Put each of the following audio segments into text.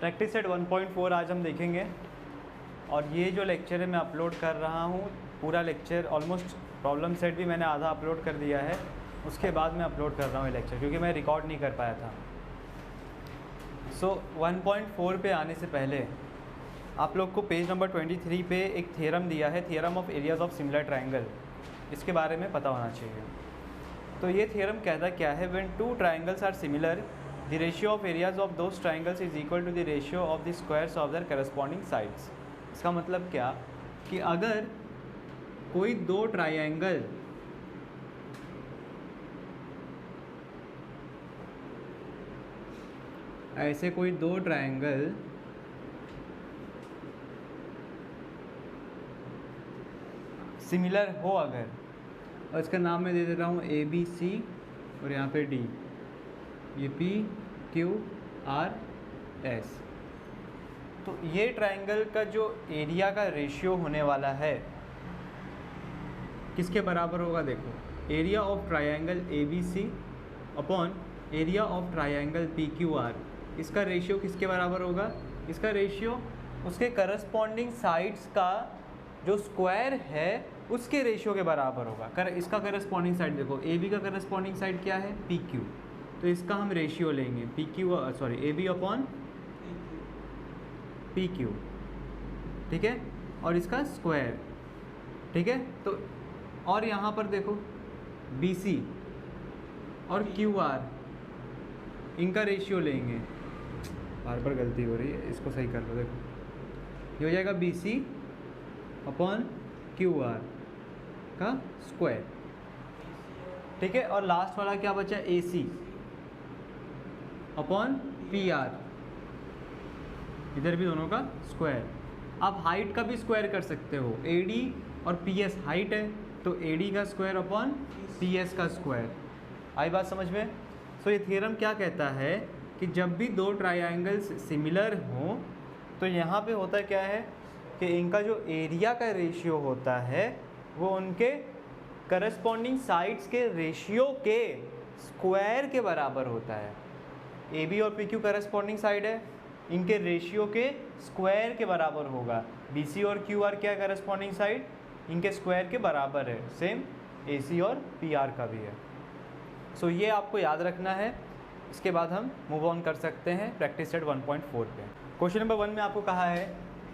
Practice set 1.4 आज हम देखेंगे। और ये जो लेक्चर है मैं अपलोड कर रहा हूँ, पूरा लेक्चर ऑलमोस्ट प्रॉब्लम सेट भी मैंने आधा अपलोड कर दिया है, उसके बाद मैं अपलोड कर रहा हूँ ये लेक्चर क्योंकि मैं रिकॉर्ड नहीं कर पाया था। सो 1.4 पे आने से पहले आप लोग को पेज नंबर 23 पे एक थ्योरम दिया है, theorem of areas of similar triangle, इसके बारे में पता होना चाहिए। तो ये थ्योरम कहता क्या है, when two triangles are similar the ratio of areas of those triangles is equal to the ratio of the squares of their corresponding sides. इसका मतलब क्या कि अगर कोई दो ट्रायंगल ऐसे कोई दो ट्रायंगल सिमिलर हो अगर, और इसका नाम मैं दे दे रहा हूँ ए बी सी और यहाँ पे डी, ये पी क्यू आर एस, तो ये ट्रायंगल का जो एरिया का रेशियो होने वाला है किसके बराबर होगा? देखो, area of triangle A B C upon area of triangle P Q R, इसका रेशियो किसके बराबर होगा? इसका रेशियो उसके करस्पॉन्डिंग साइड्स का जो स्क्वायर है उसके रेशियो के बराबर होगा। इसका करस्पॉन्डिंग साइड देखो, ए बी का करस्पॉन्डिंग साइड क्या है? पी क्यू, तो इसका हम रेशियो लेंगे P Q A B upon P Q, ठीक है, और इसका स्क्वायर, ठीक है। तो और यहाँ पर देखो बी सी और क्यू आर, इनका रेशियो लेंगे, बार बार गलती हो रही है, इसको सही कर लो। देखो ये हो जाएगा B C upon Q R का स्क्वायर, ठीक है। और लास्ट वाला क्या बचा? A C upon P R, इधर भी दोनों का स्क्वायर। आप हाइट का भी स्क्वायर कर सकते हो, ए डी और पी एस हाइट है तो ए डी का स्क्वायर अपॉन पी एस का स्क्वायर। आई बात समझ में? सो ये थ्योरम क्या कहता है कि जब भी दो ट्रायंगल्स सिमिलर हों तो यहाँ पे होता क्या है कि इनका जो एरिया का रेशियो होता है वो उनके करस्पॉन्डिंग साइड्स के रेशियो के स्क्वायर के बराबर होता है। ए बी और पी क्यू करस्पॉन्डिंग साइड है, इनके रेशियो के स्क्वायर के बराबर होगा। बी सी और क्यू आर क्या करस्पॉन्डिंग साइड? इनके स्क्वायर के बराबर है। सेम ए सी और पी आर का भी है। सो ये आपको याद रखना है। इसके बाद हम मूव ऑन कर सकते हैं प्रैक्टिस सेट 1.4 पे। क्वेश्चन नंबर 1 में आपको कहा है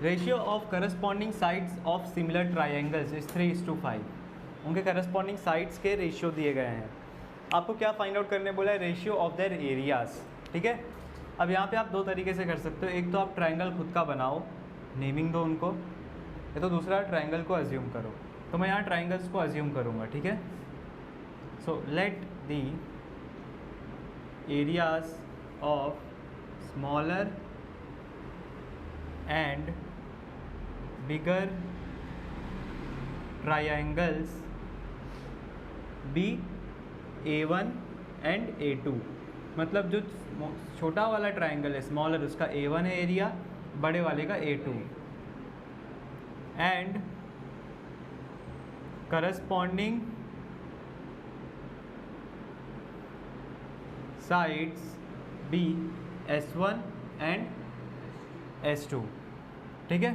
ratio of corresponding sides of similar triangles is 3:5। उनके करस्पॉन्डिंग साइड्स के रेशियो दिए गए हैं। आपको क्या फाइंड आउट करने बोला है? रेशियो ऑफ देयर एरियाज, ठीक है। अब यहाँ पे आप दो तरीके से कर सकते हो, एक तो आप ट्रायंगल खुद का बनाओ, नेमिंग दो उनको, या तो दूसरा ट्रायंगल को अज्यूम करो। तो मैं यहाँ ट्रायंगल्स को अज्यूम करूँगा, ठीक है। So let the areas of smaller and bigger triangles be A1 and A2। मतलब जो छोटा वाला ट्रायंगल है स्मॉलर, उसका A1 है एरिया, बड़े वाले का A2, and corresponding sides be S1 and S2, ठीक है।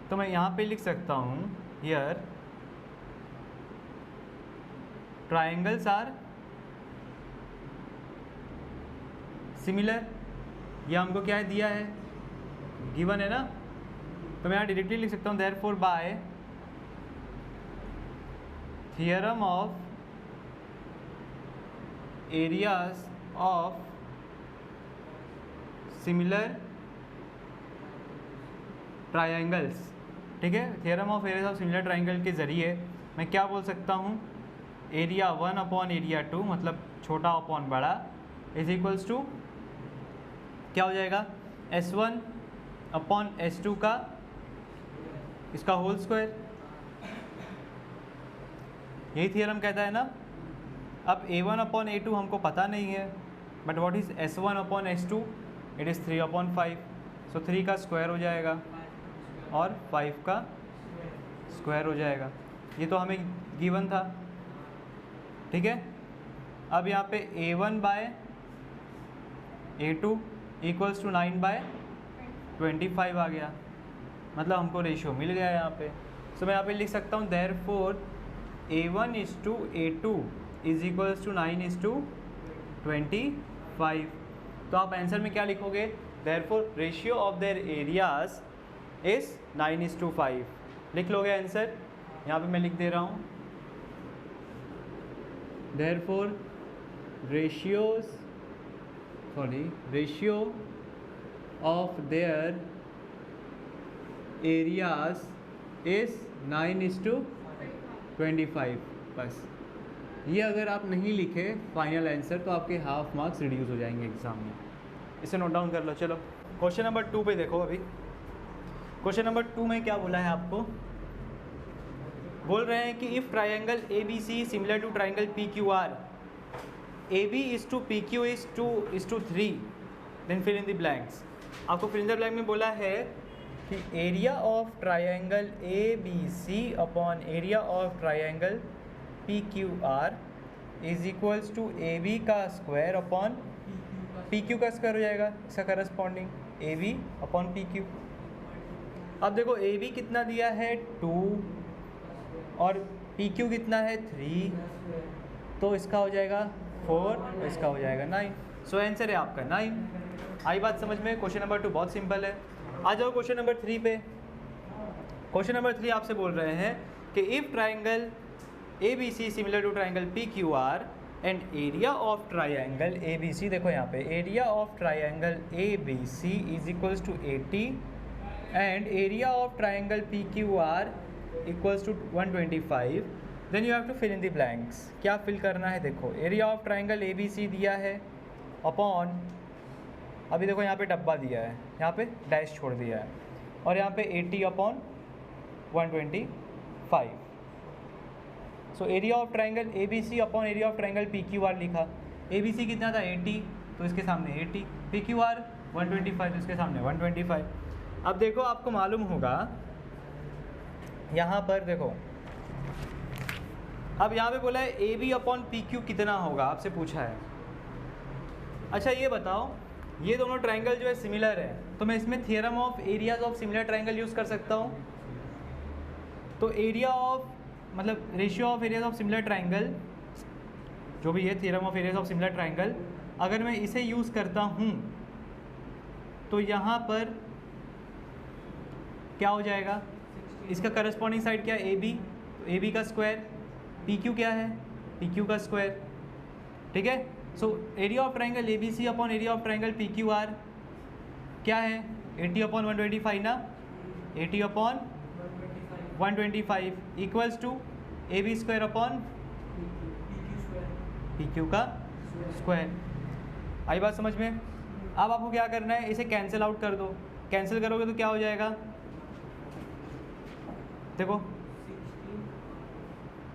तो मैं यहाँ पे लिख सकता हूँ हियर ट्रायंगल्स आर सिमिलर। यह हमको क्या है दिया है? गिवन है ना। तो मैं यहाँ डायरेक्टली लिख सकता हूँ therefore bye theorem of areas of similar triangles, ठीक है। Theorem of areas of similar triangle के ज़रिए मैं क्या बोल सकता हूँ? एरिया 1 अपॉन एरिया 2, मतलब छोटा अपॉन बड़ा, इज इक्वल्स टू क्या हो जाएगा? S1 अपॉन S2 का इसका होल स्क्वायर। यही थ्योरम कहता है ना। अब A1 अपॉन A2 हमको पता नहीं है, but what is S1 upon S2? It is 3/5। सो 3 का स्क्वायर हो जाएगा और 5 का स्क्वायर हो जाएगा। ये तो हमें गिवन था, ठीक है। अब यहाँ पे A1 bye A2 equals to 9/5, 25 आ गया, मतलब हमको रेशियो मिल गया यहाँ पे। सो मैं यहाँ पे लिख सकता हूँ therefore A1:A2 is equals to 9:25। तो आप आंसर में क्या लिखोगे, therefore ratio of their areas is 9:5। लिख लोगे आंसर, यहाँ पे मैं लिख दे रहा हूँ therefore ratio of their areas is 9:25। बस ये अगर आप नहीं लिखे फाइनल आंसर तो आपके हाफ मार्क्स रिड्यूस हो जाएंगे एग्जाम में। इसे नोट डाउन कर लो। चलो क्वेश्चन नंबर 2 पे देखो। अभी क्वेश्चन नंबर 2 में क्या बोला है आपको, बोल रहे हैं कि if triangle ABC similar to triangle PQR, AB is to PQ is to 3, then fill in the blanks. आपको फिल इन द ब्लैंक में बोला है कि area of triangle ABC upon area of triangle PQR is equals to AB का square upon PQ का square हो जाएगा, इसका करस्पॉन्डिंग AB अपॉन PQ। अब देखो AB कितना दिया है 2 और PQ कितना है 3, तो इसका हो जाएगा 4 और इसका हो जाएगा 9। सो आंसर है आपका 9। आई बात समझ में। क्वेश्चन नंबर 2 बहुत सिंपल है। आ जाओ क्वेश्चन नंबर 3 पे। क्वेश्चन नंबर 3 आपसे बोल रहे हैं कि if triangle ABC similar to triangle PQR and area of triangle ABC, देखो यहाँ पे area of triangle ABC is equals to 80 and area of triangle PQR equals to 125, then you have to fill in the blanks. क्या fill करना है, देखो area of triangle ABC दिया है upon, अभी देखो यहाँ पे डब्बा दिया है, यहाँ पे डैश छोड़ दिया है, और यहाँ पे 80 upon 125। So area of triangle ABC upon area of triangle PQR लिखा। ABC कितना था 80, तो इसके सामने 80, PQR 125, तो इसके सामने 125। अब देखो आपको मालूम होगा यहाँ पर देखो, अब यहाँ पे बोला है AB अपॉन PQ कितना होगा, आपसे पूछा है। अच्छा ये बताओ, ये दोनों ट्राइंगल जो है सिमिलर है, तो मैं इसमें theorem of areas of similar triangle use कर सकता हूँ। तो एरिया ऑफ मतलब ratio of areas of similar triangle जो भी है, theorem of areas of similar triangle, अगर मैं इसे यूज़ करता हूँ तो यहाँ पर क्या हो जाएगा, इसका करस्पॉन्डिंग साइड क्या है AB, तो AB का स्क्वायर, PQ क्या है PQ का स्क्वायर, ठीक है। So area of triangle ABC upon area of triangle PQR क्या है 80 अपॉन 125 ना, 80 upon 125 equals to AB square upon PQ का स्क्वायर। आई बात समझ में। अब आपको क्या करना है, इसे कैंसिल आउट कर दो। कैंसिल करोगे तो क्या हो जाएगा, देखो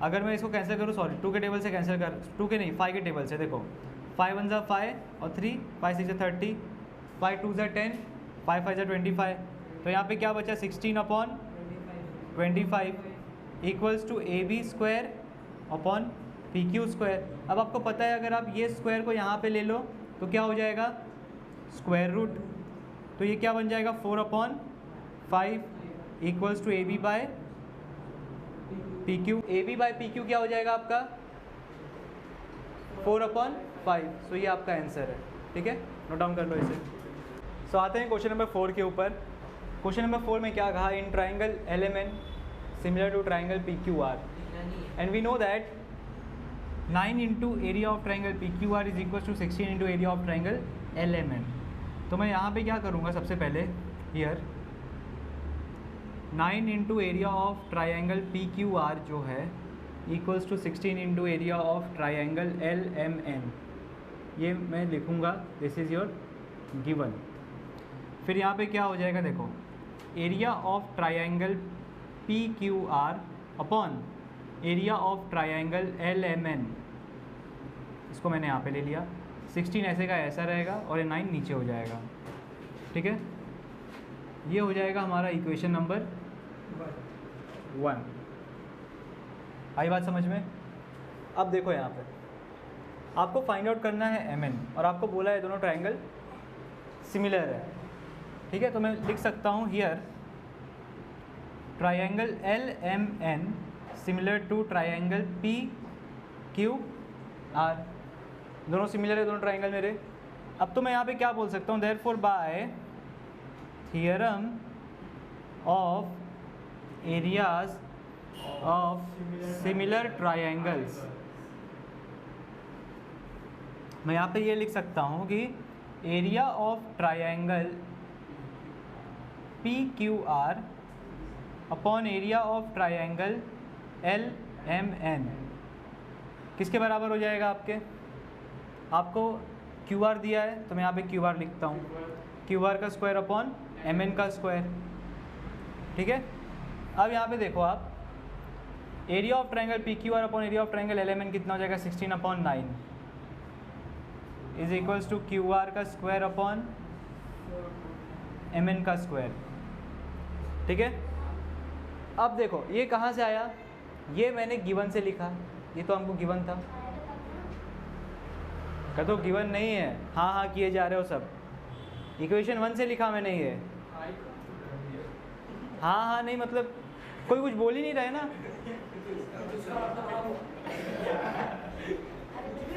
अगर मैं इसको कैंसिल करूँ, सॉरी 2 के टेबल से कैंसिल कर, 2 के नहीं 5 के टेबल से, देखो 5 1 ज़ा 5 और 3, 5 6 ज़ा 30, 5 2 ज़ा 10, 5 5 ज़ा 25, तो यहाँ पे क्या बचा 16 upon 25 equals to AB square upon PQ square. अब आपको पता है अगर आप ये स्क्वायर को यहाँ पे ले लो तो क्या हो जाएगा स्क्वायर रूट, तो ये क्या बन जाएगा 4 upon 5 equals to AB by PQ। AB by PQ क्या हो जाएगा आपका 4 अपॉन 5। सो ये आपका आंसर है, ठीक है, नोट डाउन कर लो इसे। सो आते हैं क्वेश्चन नंबर 4 के ऊपर। क्वेश्चन नंबर 4 में क्या कहा, in triangle LMN similar to triangle PQR and we know that 9 into area of triangle PQR is equal to 16 into area of triangle LMN। तो मैं यहाँ पे क्या करूँगा, सबसे पहले here 9 into area of triangle PQR जो है equals to 16 into area of triangle LMN, ये मैं लिखूँगा, दिस इज़ योर गिवन। फिर यहाँ पे क्या हो जाएगा, देखो area of triangle PQR upon area of triangle LMN, इसको मैंने यहाँ पे ले लिया, 16 ऐसे का ऐसा रहेगा और ये 9 नीचे हो जाएगा, ठीक है। ये हो जाएगा हमारा इक्वेशन नंबर 1। आई बात समझ में। अब देखो यहाँ पे आपको फाइंड आउट करना है MN और आपको बोला है दोनों ट्राइंगल सिमिलर है, ठीक है, तो मैं लिख सकता हूँ here triangle L M N similar to triangle P Q R, दोनों सिमिलर है दोनों ट्राइंगल मेरे। अब तो मैं यहाँ पे क्या बोल सकता हूँ, therefore by theorem of areas of similar triangles, मैं यहाँ पे ये लिख सकता हूँ कि area of triangle P Q R upon area of triangle L M N किसके बराबर हो जाएगा आपके, आपको क्यू आर दिया है तो मैं यहाँ पे क्यू आर लिखता हूँ, क्यू आर का स्क्वायर अपॉन एम एन का स्क्वायर। ठीक है, अब यहाँ पे देखो आप, area of triangle P Q R upon area of triangle L M N कितना हो जाएगा, 16/9 is equals to Q R का स्क्वायर अपॉन एम एन का स्क्वायर। ठीक है, अब देखो ये कहाँ से आया, ये मैंने गिवन से लिखा, ये तो हमको गिवन था, क्या तो गिवन नहीं है, हाँ हाँ किए जा रहे हो सब, इक्वेशन 1 से लिखा मैंने ये, हाँ हाँ नहीं मतलब कोई कुछ बोल ही नहीं रहे ना,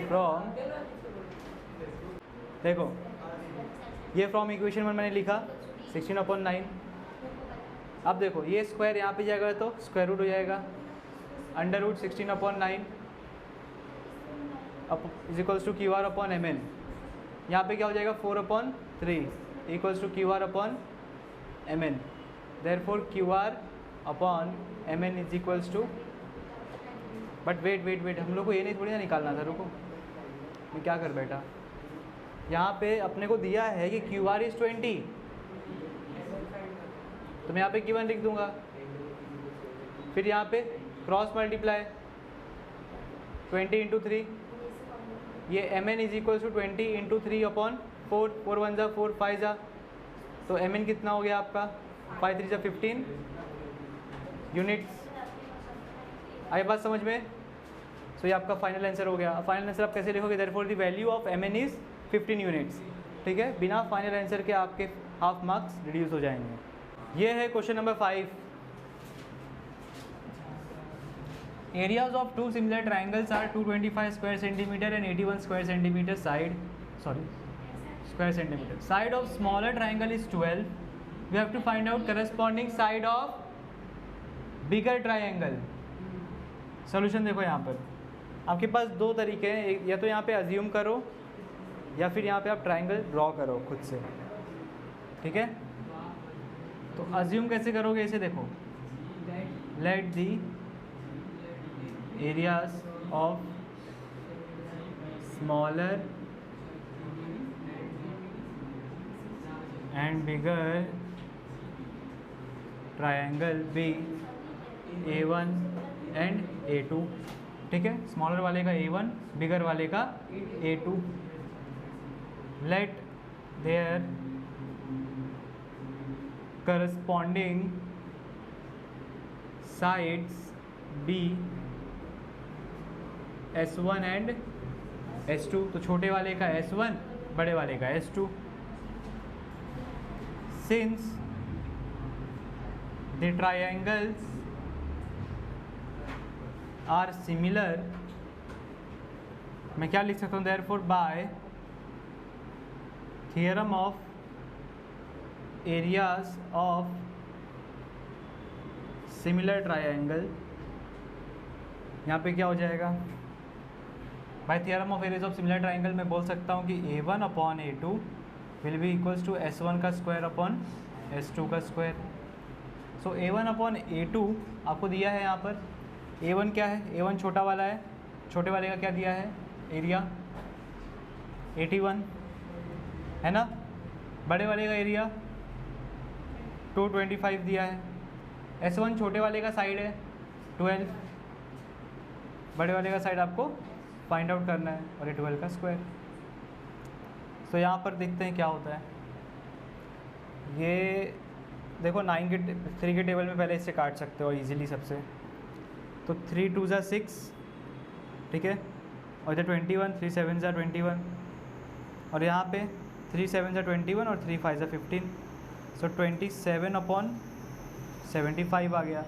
फ्रॉम देखो ये फ्रॉम इक्वेशन 1 मैंने लिखा 16/9। अब देखो ये स्क्वायर यहाँ पे जाएगा तो स्क्वायर रूट हो जाएगा, under root 16/9 is equals to Q R upon M N, यहाँ पे क्या हो जाएगा 4/3 equals to Q R upon M N, therefore Q R upon M N is equals to, but wait हम लोग को ये नहीं थोड़ी ना निकालना था, रुको मैं क्या कर बैठा, यहाँ पे अपने को दिया है कि क्यू आर इज़ 20, तो मैं यहाँ पे गिवन लिख दूंगा, फिर यहाँ पे क्रॉस मल्टीप्लाई 20 × 3, ये M N is equals to 20 × 3/4, 4 1 जा 4 5 जा, तो एम एन कितना हो गया आपका 5 3 जा 15 यूनिट्स। आई बात समझ में, सो ये आपका फाइनल आंसर हो गया। फाइनल आंसर आप कैसे लिखोगे, therefore the value of M N is 15 units. ठीक है, बिना फाइनल आंसर के आपके हाफ मार्क्स रिड्यूस हो जाएंगे। ये है question number 5। Areas of two similar triangles are 225 square centimetre and 81 square centimetre square centimetre. Side of smaller triangle is 12। We have to find out corresponding side of bigger triangle. Solution देखो, यहाँ पर आपके पास दो तरीके हैं, या तो यहाँ पे अज्यूम करो या फिर यहाँ पे आप ट्राइंगल ड्रॉ करो खुद से। ठीक है, तो अज्यूम कैसे करोगे, इसे देखो, let the areas of smaller and bigger triangle be A1 and A2। ठीक है, स्मॉलर वाले का A1, बिगर वाले का A2। Let there corresponding sides be S1 and S2। तो छोटे वाले का S1, बड़े वाले का S2। Since the triangles are similar, मैं क्या लिख सकता हूँ, therefore by theorem of areas of similar triangle, यहाँ पे क्या हो जाएगा, by theorem of areas of similar triangle मैं बोल सकता हूँ कि A1/A2 will be equals to S1 का स्क्वायर अपॉन S2 का स्क्वायर। सो A1/A2 आपको दिया है, यहाँ पर A1 क्या है, A1 छोटा वाला है, छोटे वाले का क्या दिया है, एरिया 81 है ना, बड़े वाले का एरिया 225 दिया है। S1 छोटे वाले का साइड है 12, बड़े वाले का साइड आपको फाइंड आउट करना है, और ये 12 का स्क्वायर। तो यहाँ पर देखते हैं क्या होता है। ये देखो 3 के टेबल में पहले इससे काट सकते हो इजीली सबसे, तो 3 2 ज़ा 6, ठीक है, और इधर 21, 3 7 ज़ा 21, और यहाँ पे 3 7 ज़ा 21 और 3 5 ज़ा 15। सो 27/75 आ गया।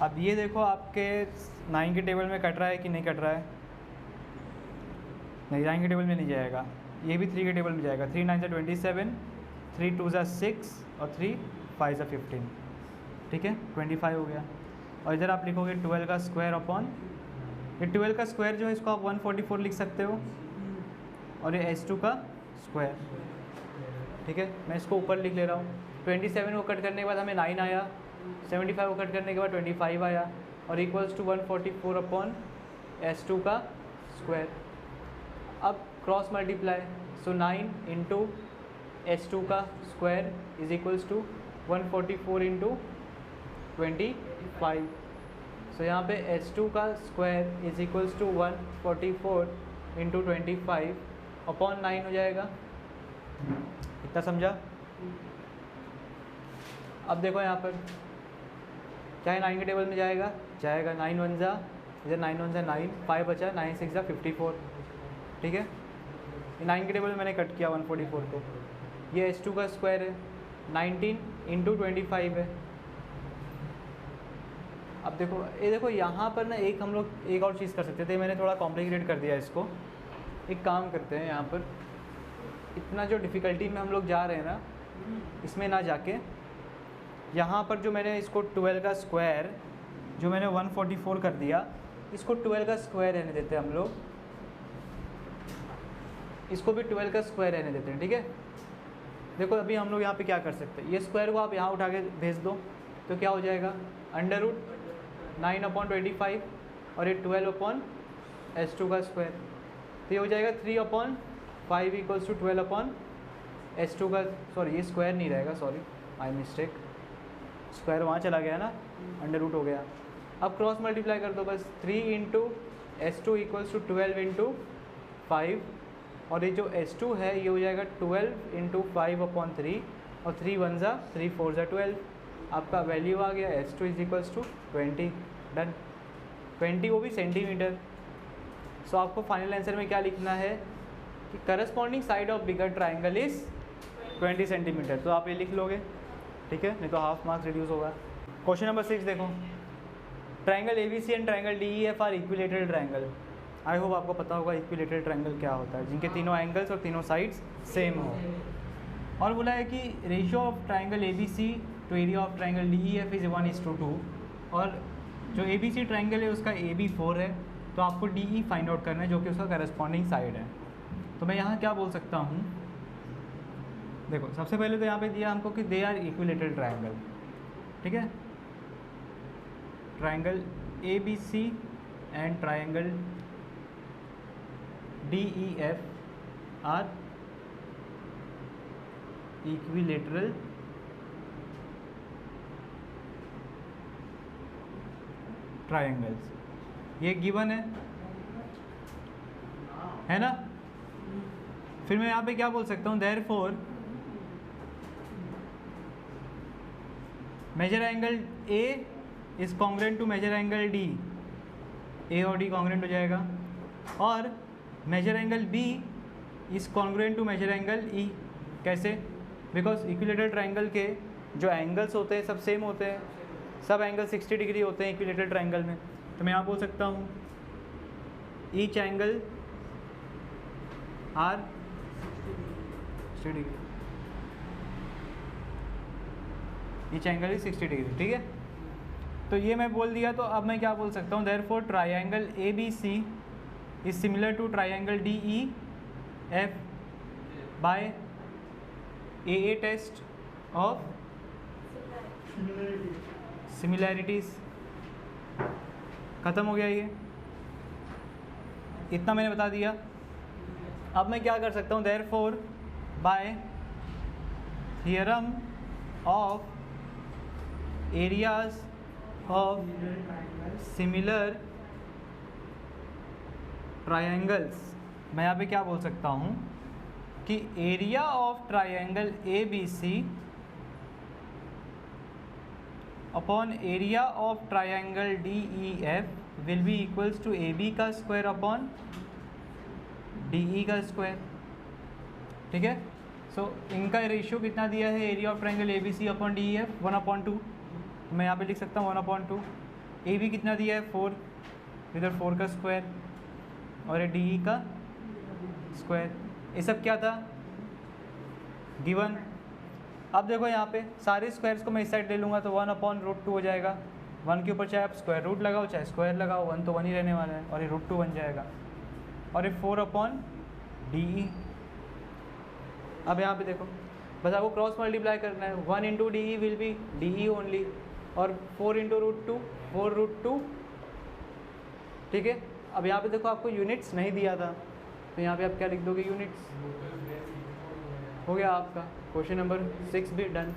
अब ये देखो आपके 9 के टेबल में कट रहा है कि नहीं कट रहा है? नहीं, 9 के टेबल में नहीं जाएगा, ये भी 3 के टेबल में जाएगा। 3 9 27, 3 2 6 और 3 5 15, ठीक है, 25 हो गया। और इधर आप लिखोगे 12 का स्क्वायर अपॉन, ये 12 का स्क्वायर जो है इसको आप 144 लिख सकते हो, और ये S2 का स्क्वायर, ठीक है। मैं इसको ऊपर लिख ले रहा हूँ। 27 को कट करने के बाद हमें 9 आया, 75 को कट करने के बाद 25 आया, और इक्वल्स टू 144 अपॉन S2 का स्क्वायर। अब क्रॉस मल्टीप्लाई, सो 9 इंटू S2 का square is equals to 144 into 25। So यहाँ पे S2 का square is equals to 144 into 25 upon 9 हो जाएगा। इतना समझा? अब देखो यहाँ पर क्या है, 9 के टेबल में जाएगा, जाएगा। 9 1 जा, इधर 9 1 जा 9, 5 बचा, 9 6 जा 54, ठीक है। 9 के टेबल में मैंने कट किया 144 को। ये S2 का स्क्वायर है, 19 इंटू 25 है। अब देखो, ये देखो यहाँ पर ना एक हम लोग एक और चीज़ कर सकते थे, मैंने थोड़ा कॉम्प्लिकेटेड कर दिया इसको। एक काम करते हैं, यहाँ पर इतना जो डिफ़िकल्टी में हम लोग जा रहे हैं ना, इसमें ना जाके यहाँ पर जो मैंने इसको 12 का स्क्वायर जो मैंने 144 कर दिया, इसको 12 का स्क्वायर रहने देते हैं हम लोग, इसको भी 12 का स्क्वायर रहने देते हैं, ठीक है। देखो अभी हम लोग यहाँ पे क्या कर सकते हैं, ये स्क्वायर को आप यहाँ उठा के भेज दो तो क्या हो जाएगा, √9/25 और ये 12 S2 का स्क्वायर, तो ये हो जाएगा 3/5 इक्वल्स टू 12/S2 का, सॉरी ये स्क्वायर नहीं रहेगा, सॉरी माय मिस्टेक, स्क्वायर वहाँ चला गया ना, √ हो गया। अब क्रॉस मल्टीप्लाई कर दो बस, 3 into S2 equals to 12 into 5, और ये जो S2 है ये हो जाएगा 12 इंटू 5/3, और 3 1 जा 3 4 जा 12, आपका वैल्यू आ गया S2 is equals to 20। Done, 20 वो भी सेंटीमीटर। सो आपको फाइनल आंसर में क्या लिखना है कि corresponding side of bigger triangle is 20 centimetre, तो आप ये लिख लोगे, ठीक है, नहीं तो हाफ मार्क्स रिड्यूस होगा। क्वेश्चन नंबर 6 देखो, triangle ABC and triangle DEF are equilateral triangle. I hope आपको पता होगा इक्विलेटरल ट्राइंगल क्या होता है, जिनके तीनों एंगल्स और तीनों साइड्स सेम हो। और बोला है कि ratio of triangle ABC to area of triangle DEF is 1:2, और जो ABC ट्राइंगल है उसका AB 4 है, तो आपको DE फाइंड आउट करना है जो कि उसका करस्पॉन्डिंग साइड है। तो मैं यहाँ क्या बोल सकता हूँ, देखो सबसे पहले तो यहाँ पे दिया हमको कि दे आर इक्विलेटरल ट्राइंगल, ठीक है, triangle ABC and triangle DEF are equilateral triangles, ये गिवन है ना। फिर मैं यहाँ पे क्या बोल सकता हूँ, therefore measure angle A is congruent to measure angle D, A और D कॉन्ग्रुएंट हो जाएगा, और measure angle B is congruent to measure angle E। कैसे? बिकॉज इक्विलेटरल ट्राइंगल के जो एंगल्स होते हैं सब सेम होते हैं, सब एंगल 60 डिग्री होते हैं इक्विलेटरल ट्राइंगल में। तो मैं यहाँ बोल सकता हूँ each angle are 60 degree, each angle is 60 degree, ठीक है। तो ये मैं बोल दिया, तो अब मैं क्या बोल सकता हूँ, therefore triangle ABC is similar to triangle DEF by AA test of similarities. ख़त्म हो गया ये, इतना मैंने बता दिया। अब मैं क्या कर सकता हूँ, therefore by theorem of areas of similar triangles, मैं यहाँ पे क्या बोल सकता हूँ कि area of triangle ABC upon area of triangle DEF will be equals to AB का स्क्वायर अपॉन DE का स्क्वायर, ठीक है। सो इनका रेशियो कितना दिया है, area of triangle A B C upon D E F 1/2। मैं यहाँ पे लिख सकता हूँ 1/2। ए बी कितना दिया है 4, इधर 4 का स्क्वायर और ये डी ई का स्क्वायर। ये सब क्या था, गिवन। अब देखो यहाँ पे सारे स्क्वायर्स को मैं इस साइड ले लूँगा तो 1/√2 हो जाएगा। 1 के ऊपर चाहे आप स्क्वायर रूट लगाओ चाहे स्क्वायर लगाओ, 1 तो 1 ही रहने वाला है और ये √2 बन जाएगा। और ये 4/DE। अब यहाँ पे देखो बस आपको क्रॉस मल्टीप्लाई करना है। 1 into D E will be DE only, और 4 इंटू √2 4√2। ठीक है। अब यहाँ पे देखो आपको यूनिट्स नहीं दिया था, तो यहाँ पे आप क्या लिख दोगे, यूनिट्स। हो गया आपका क्वेश्चन नंबर 6 भी डन।